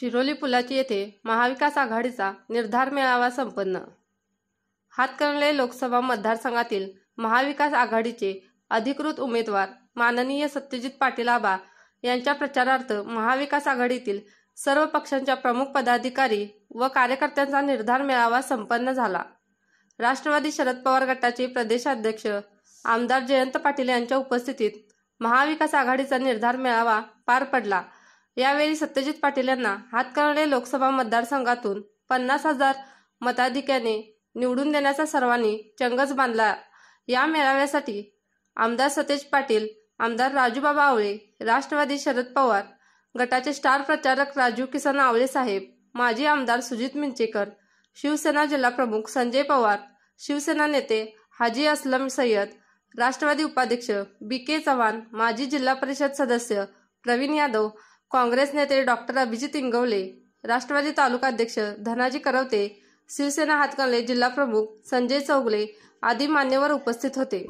शिरोली पुलाची येथे महाविकास आघाडीचा निर्धार मेळावा संपन्न। हातकणंगले लोकसभा मतदारसंघातील महाविकास आघाडीचे अधिकृत उमेदवार माननीय सत्यजित पाटील आबा यांच्या प्रचारार्थ महाविकास आघाडीतील सर्व पक्षांच्या प्रमुख पदाधिकारी व कार्यकर्त्यांचा निर्धार मेळावा संपन्न झाला। राष्ट्रवादी शरद पवार गटाचे प्रदेशाध्यक्ष आमदार जयंत पाटील यांच्या उपस्थितीत महाविकास आघाडीचा निर्धार मेळावा पार पडला। यावेळी सत्यजित पाटील यांना हातकणंगले लोकसभा मतदारसंघातून 50,000 मताधिक्याने निवडून देण्याचा सर्वांनी चंगच बांधला। या मेळाव्यासाठी आमदार सतेज पाटील, आमदार राजूबाबा आवळे, राष्ट्रवादी शरद पवार गटाचे स्टार प्रचारक राजू किसन आवळे साहेब, माजी आमदार सुजित मिंचेकर, शिवसेना जिल्हाप्रमुख संजय पवार, शिवसेना नेते हाजी असलम सय्यद, राष्ट्रवादी उपाध्यक्ष बी.के. चव्हाण, माजी जिल्हा परिषद सदस्य प्रवीण यादव, काँग्रेस नेते डॉक्टर अभिजित इंगवले, राष्ट्रवादी तालुकाध्यक्ष धनाजी करवते, शिवसेना हातकणंगले जिल्हाप्रमुख संजय चौगले आदी मान्यवर उपस्थित होते।